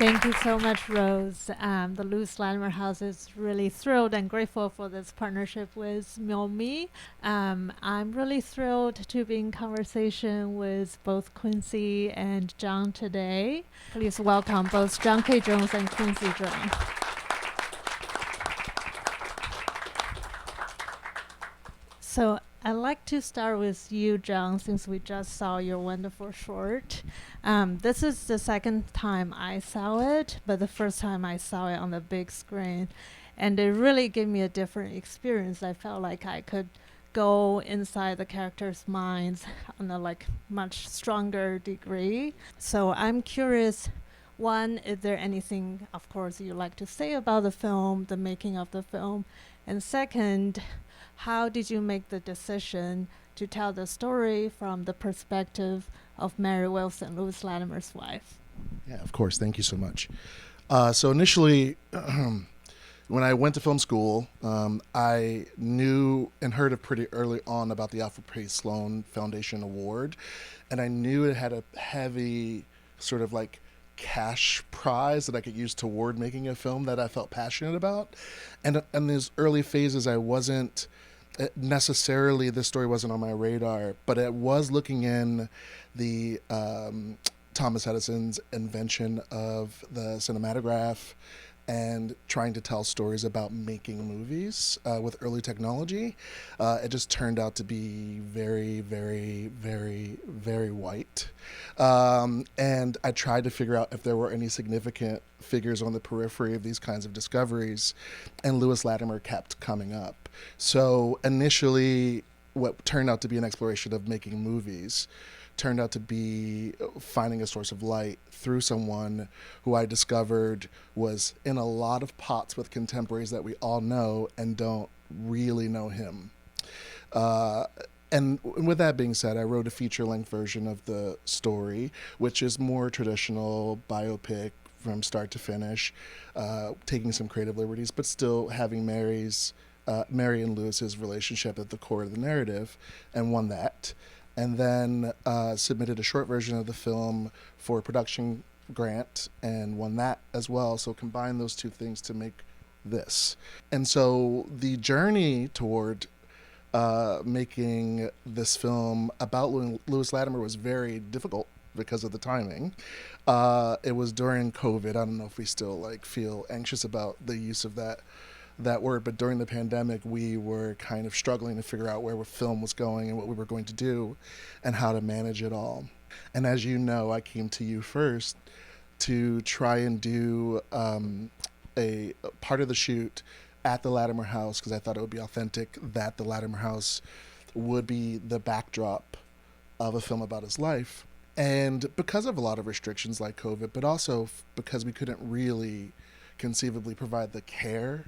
Thank you so much, Rose. The Lewis Latimer House is really thrilled and grateful for this partnership with Milmi. I'm really thrilled to be in conversation with both Quincy and Jon today. Please welcome both Jon K. Jones and Quincy Drane. So I'd like to start with you, Jon, since we just saw your wonderful short. This is the second time I saw it, but the first time I saw it on the big screen. And it really gave me a different experience. I felt like I could go inside the characters' minds on a much stronger degree. So I'm curious, one, is there anything, of course, you'd like to say about the film, the making of the film? And second, how did you make the decision to tell the story from the perspective of Mary Wilson, Lewis Latimer's wife? Yeah, of course. Thank you so much. So initially, when I went to film school, I knew and heard of pretty early on about the Alfred P. Sloan Foundation Award, and I knew it had a heavy sort of cash prize that I could use toward making a film that I felt passionate about. And in these early phases, I wasn't necessarily, this story wasn't on my radar, but it was looking in the Thomas Edison's invention of the cinematograph and trying to tell stories about making movies with early technology. It just turned out to be very, very, very, very white. And I tried to figure out if there were any significant figures on the periphery of these kinds of discoveries, and Lewis Latimer kept coming up. So initially, what turned out to be an exploration of making movies turned out to be finding a source of light through someone who I discovered was in a lot of pots with contemporaries that we all know and don't really know him. And with that being said, I wrote a feature-length version of the story, which is more traditional biopic from start to finish, taking some creative liberties, but still having Mary and Lewis's relationship at the core of the narrative, and won that. And then submitted a short version of the film for a production grant and won that as well. So combine those two things to make this. And so the journey toward making this film about Lewis Latimer was very difficult because of the timing. It was during COVID. I don't know if we still feel anxious about the use of that word, but during the pandemic, we were kind of struggling to figure out where film was going and what we were going to do and how to manage it all. And as you know, I came to you first to try and do a part of the shoot at the Latimer House, because I thought it would be authentic that the Latimer House would be the backdrop of a film about his life. And because of a lot of restrictions like COVID, but also because we couldn't really conceivably provide the care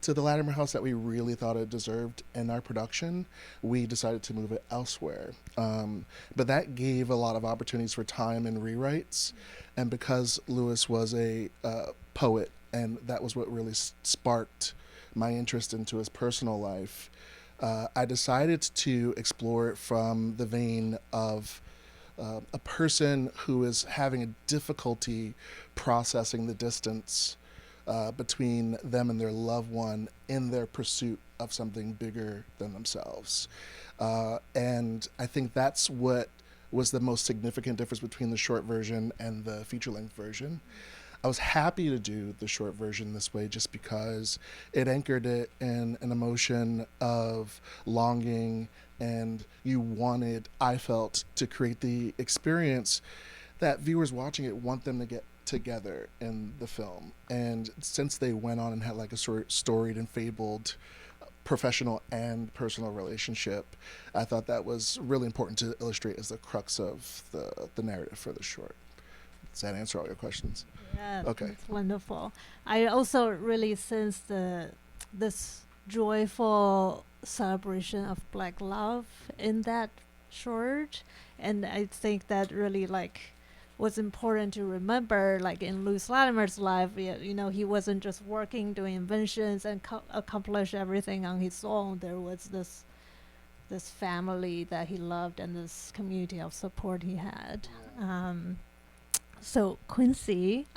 to the Latimer House that we really thought it deserved in our production, we decided to move it elsewhere. But that gave a lot of opportunities for time and rewrites. And because Lewis was a poet, and that was what really sparked my interest into his personal life, I decided to explore it from the vein of a person who is having a difficulty processing the distance between them and their loved one in their pursuit of something bigger than themselves. And I think that's what was the most significant difference between the short version and the feature-length version. I was happy to do the short version this way just because it anchored it in an emotion of longing, and I felt, to create the experience that viewers watching it want them to get together in the film. And since they went on and had a sort of storied and fabled professional and personal relationship, I thought that was really important to illustrate as the crux of the narrative for the short. Does that answer all your questions? Yeah, Okay. that's wonderful. I also really sense this joyful celebration of Black love in that short, and I think that really was important to remember. In Lewis Latimer's life, he wasn't just working, doing inventions, and accomplish everything on his own. There was this family that he loved and this community of support he had. So Quincy,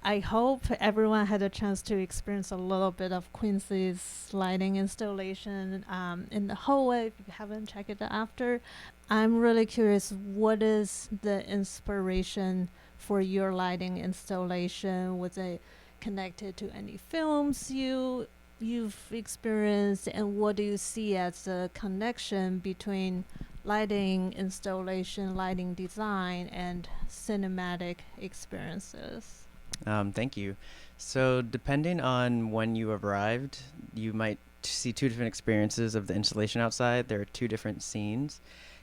I hope everyone had a chance to experience a little bit of Quincy's lighting installation in the hallway. If you haven't checked it after, I'm really curious, what is the inspiration for your lighting installation? Was it connected to any films you've experienced, and what do you see as the connection between lighting installation, lighting design, and cinematic experiences? Thank you. So, depending on when you arrived, you might see two different experiences of the installation outside. There are two different scenes,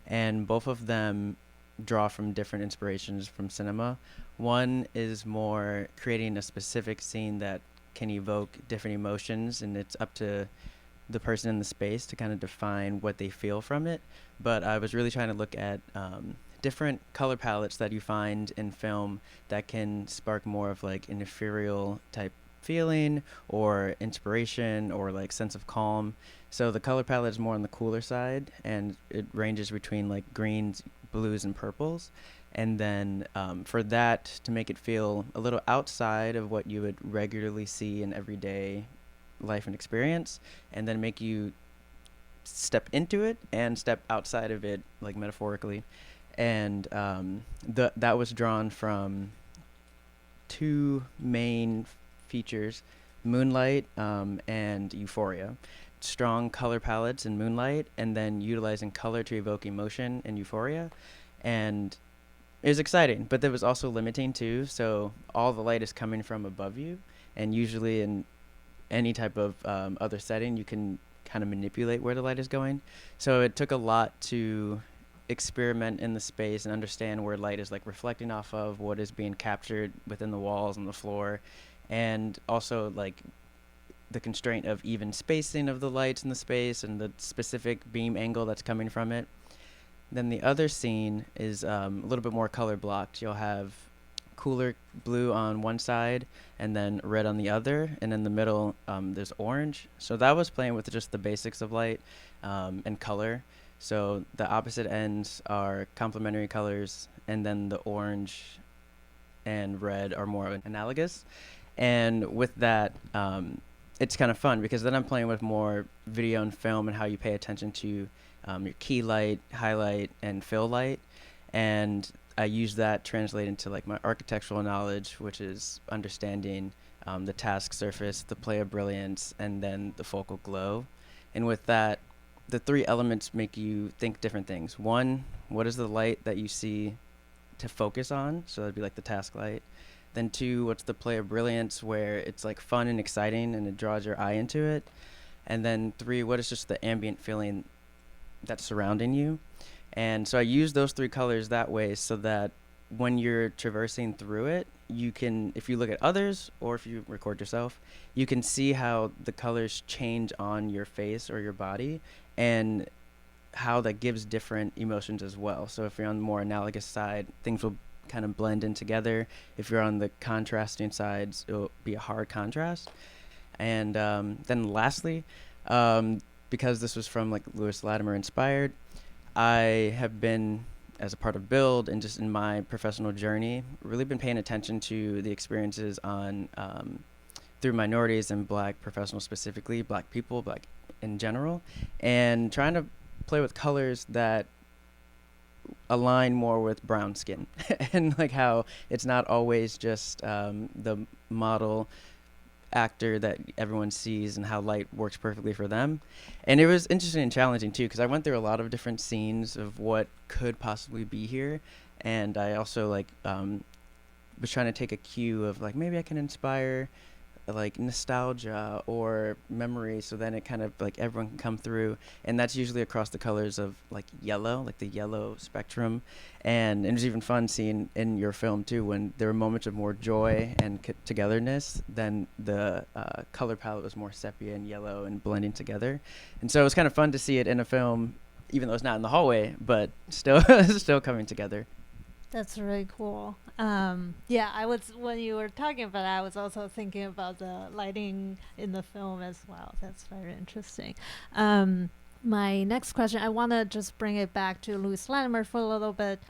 and both of them draw from different inspirations from cinema. One is more creating a specific scene that can evoke different emotions, and it's up to the person in the space to kind of define what they feel from it. But I was really trying to look at different color palettes that you find in film that can spark more of like an ethereal type feeling or inspiration or like sense of calm. So the color palette is more on the cooler side, and it ranges between like greens, blues, and purples. And then for that to make it feel a little outside of what you would regularly see in everyday life and experience, and then make you step into it and step outside of it, like metaphorically. And that was drawn from two main features, Moonlight and Euphoria. Strong color palettes in Moonlight, and then utilizing color to evoke emotion in Euphoria. And it was exciting, but there was also limiting too. So all the light is coming from above you, and usually in any type of other setting, you can kind of manipulate where the light is going. So it took a lot to experiment in the space and understand where light is like reflecting off of, what is being captured within the walls and the floor, and also like the constraint of even spacing of the lights in the space and the specific beam angle that's coming from it. Then the other scene is a little bit more color blocked. You'll have cooler blue on one side and then red on the other, and in the middle there's orange. So that was playing with just the basics of light and color. So the opposite ends are complementary colors, and then the orange and red are more analogous. And with that, it's kind of fun because then I'm playing with more video and film and how you pay attention to your key light, highlight, and fill light. And I use that translate into like my architectural knowledge, which is understanding the task surface, the play of brilliance, and then the focal glow. And with that, the three elements make you think different things. One, what is the light that you see to focus on? So that'd be like the task light. Then two, what's the play of brilliance, where it's like fun and exciting and it draws your eye into it. And then three, what is just the ambient feeling that's surrounding you? And so I use those three colors that way so that when you're traversing through it, you can, if you look at others or if you record yourself, you can see how the colors change on your face or your body, and how that gives different emotions as well. So if you're on the more analogous side, things will kind of blend in together. If you're on the contrasting sides, it'll be a hard contrast. And then lastly, because this was from like Lewis Latimer inspired, I have been, as a part of Build and just in my professional journey, really been paying attention to the experiences on through minorities and Black professionals, specifically Black people, Black in general, and trying to play with colors that align more with brown skin and like how it's not always just the model actor that everyone sees and how light works perfectly for them. And it was interesting and challenging too, because I went through a lot of different scenes of what could possibly be here, and I also like was trying to take a cue of like maybe I can inspire like nostalgia or memory, so then it kind of like everyone can come through, and that's usually across the colors of like yellow, like the yellow spectrum. And it was even fun seeing in your film too, when there were moments of more joy and togetherness, then the color palette was more sepia and yellow and blending together. And so it was kind of fun to see it in a film, even though it's not in the hallway, but still still coming together. That's really cool. Yeah, I was, when you were talking about it, I was also thinking about the lighting in the film as well. That's very interesting. My next question, I want to just bring it back to Lewis Latimer for a little bit.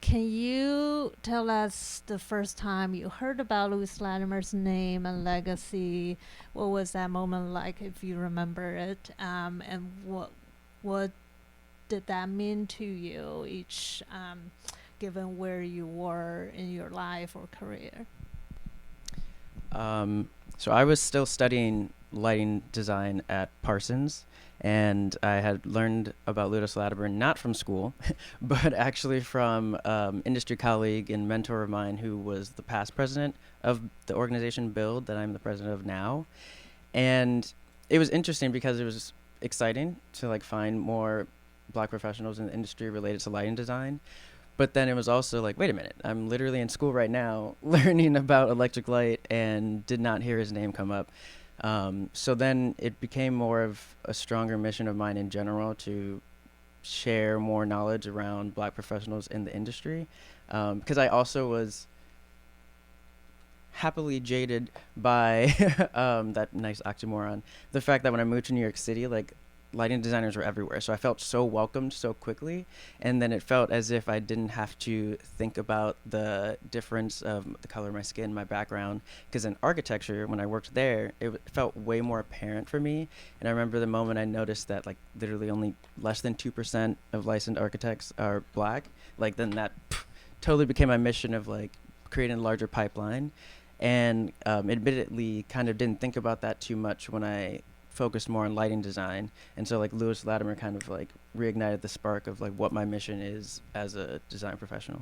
Can you tell us the first time you heard about Lewis Latimer's name and legacy? What was that moment like, if you remember it? And what did that mean to you, each given where you were in your life or career? So I was still studying lighting design at Parsons, and I had learned about Lewis Latimer not from school, but actually from industry colleague and mentor of mine who was the past president of the organization Build that I'm the president of now. And it was interesting because it was exciting to like find more Black professionals in the industry related to lighting design. But then it was also like, wait a minute, I'm literally in school right now learning about electric light and did not hear his name come up. So then it became more of a stronger mission of mine in general to share more knowledge around Black professionals in the industry. Because I also was happily jaded by that nice oxymoron, the fact that when I moved to New York City, like lighting designers were everywhere. So I felt so welcomed so quickly. And then it felt as if I didn't have to think about the difference of the color of my skin, my background. Because in architecture, when I worked there, it felt way more apparent for me. And I remember the moment I noticed that like literally only less than 2% of licensed architects are Black. Like then that totally became my mission of like creating a larger pipeline. And admittedly kind of didn't think about that too much when I focused more on lighting design. And so like Lewis Latimer kind of like reignited the spark of like what my mission is as a design professional.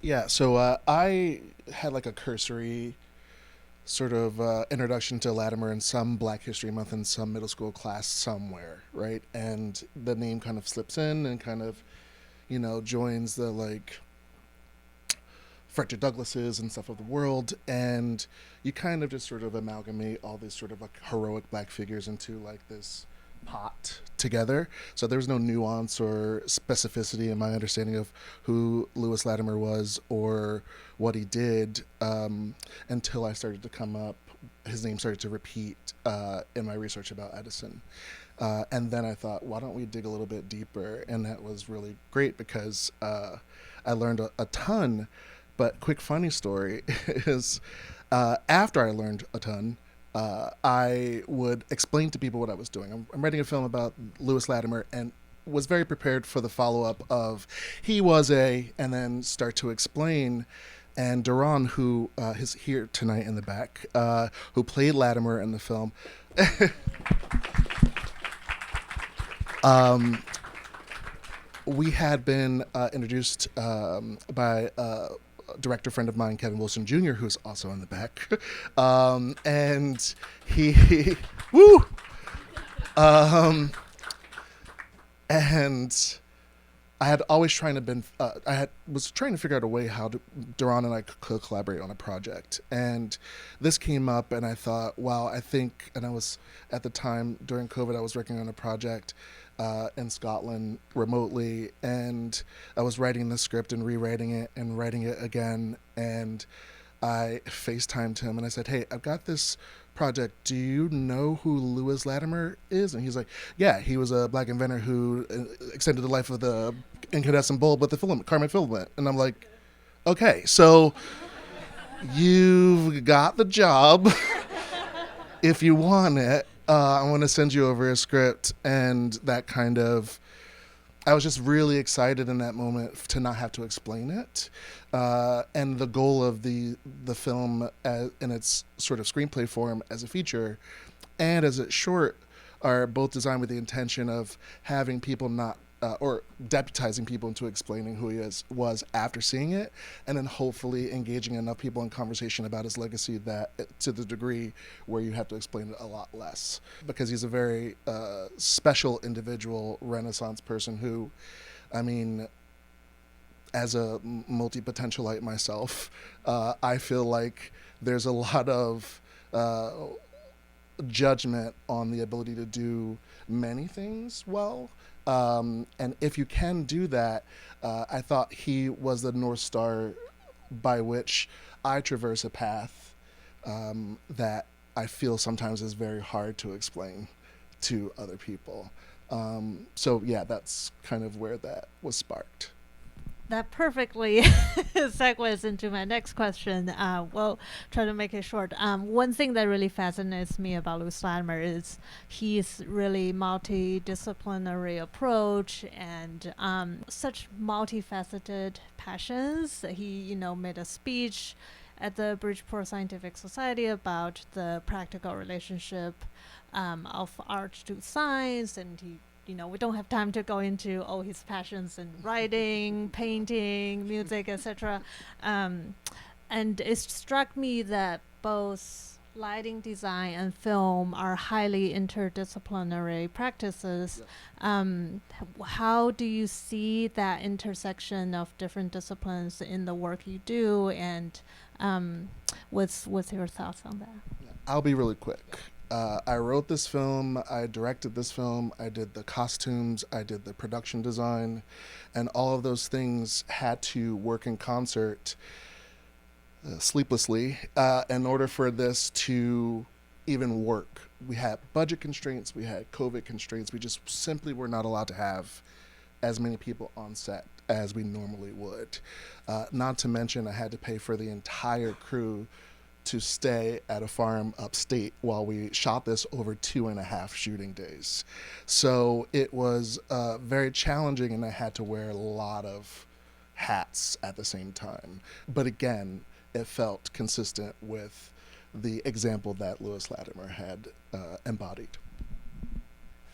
Yeah, so I had like a cursory sort of introduction to Latimer in some Black History Month in some middle school class somewhere, right? And the name kind of slips in and kind of, joins the like Frederick Douglasses and stuff of the world, and you kind of just sort of amalgamate all these sort of like heroic Black figures into like this pot together. So there was no nuance or specificity in my understanding of who Lewis Latimer was or what he did until I started to come up. His name started to repeat in my research about Edison. And then I thought, why don't we dig a little bit deeper? And that was really great because I learned a ton. But quick funny story is after I learned a ton, I would explain to people what I was doing. I'm writing a film about Lewis Latimer and was very prepared for the follow-up of he was a, and then start to explain. And Duran, who is here tonight in the back, who played Latimer in the film, we had been introduced by director friend of mine, Kevin Wilson Jr., who's also in the back, and he, woo, and I had always trying to been, was trying to figure out a way how Duran and I could collaborate on a project, and this came up, and I thought, wow, I think, and I was at the time during COVID, I was working on a project in Scotland remotely, and I was writing the script and rewriting it and writing it again, and I FaceTimed him and I said, hey, I've got this project. Do you know who Lewis Latimer is? And he's like, yeah, he was a Black inventor who extended the life of the incandescent bulb with the filament, carbon filament. And I'm like, okay, so you've got the job. If you want it, I'm going to send you over a script. And that kind of, I was just really excited in that moment to not have to explain it. And the goal of the film in its sort of screenplay form as a feature and as a short are both designed with the intention of having people not, or deputizing people into explaining who he was after seeing it, and then hopefully engaging enough people in conversation about his legacy that to the degree where you have to explain it a lot less. Because he's a very special individual, Renaissance person who, I mean, as a multi-potentialite myself, I feel like there's a lot of judgment on the ability to do many things well. And if you can do that, I thought he was the North Star by which I traverse a path that I feel sometimes is very hard to explain to other people. So yeah, that's kind of where that was sparked. That perfectly segues into my next question. We'll try to make it short. One thing that really fascinates me about Lewis Latimer is his really multidisciplinary approach and such multifaceted passions. He, made a speech at the Bridgeport Scientific Society about the practical relationship of art to science, and we don't have time to go into all his passions in writing, painting, music, etc. And it struck me that both lighting design and film are highly interdisciplinary practices. How do you see that intersection of different disciplines in the work you do, and what's your thoughts on that? I'll be really quick. I wrote this film, I directed this film, I did the costumes, I did the production design, and all of those things had to work in concert sleeplessly in order for this to even work. We had budget constraints, we had COVID constraints, we just simply were not allowed to have as many people on set as we normally would. Not to mention I had to pay for the entire crew to stay at a farm upstate while we shot this over 2.5 shooting days. So it was very challenging, and I had to wear a lot of hats at the same time. But again, it felt consistent with the example that Lewis Latimer had embodied.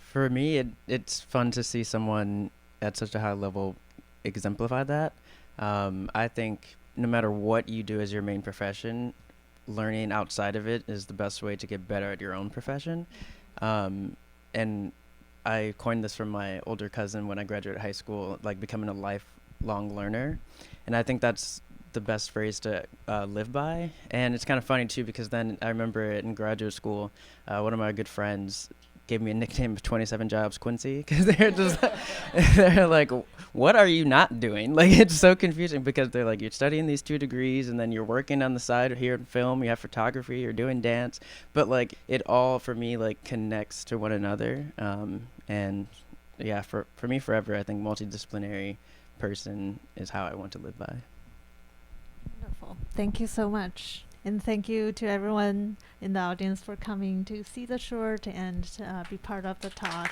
For me, it's fun to see someone at such a high level exemplify that. I think no matter what you do as your main profession, learning outside of it is the best way to get better at your own profession. And I coined this from my older cousin when I graduated high school, like becoming a lifelong learner. And I think that's the best phrase to live by. And it's kind of funny too, because then I remember in graduate school, one of my good friends gave me a nickname of 27 Jobs Quincy, because they're like, what are you not doing? Like, it's so confusing, because they're like, you're studying these 2 degrees and then you're working on the side here in film, you have photography, you're doing dance, but like it all for me like connects to one another. And yeah, for me forever, I think multidisciplinary person is how I want to live by. Wonderful. Thank you so much. And thank you to everyone in the audience for coming to see the short and be part of the talk.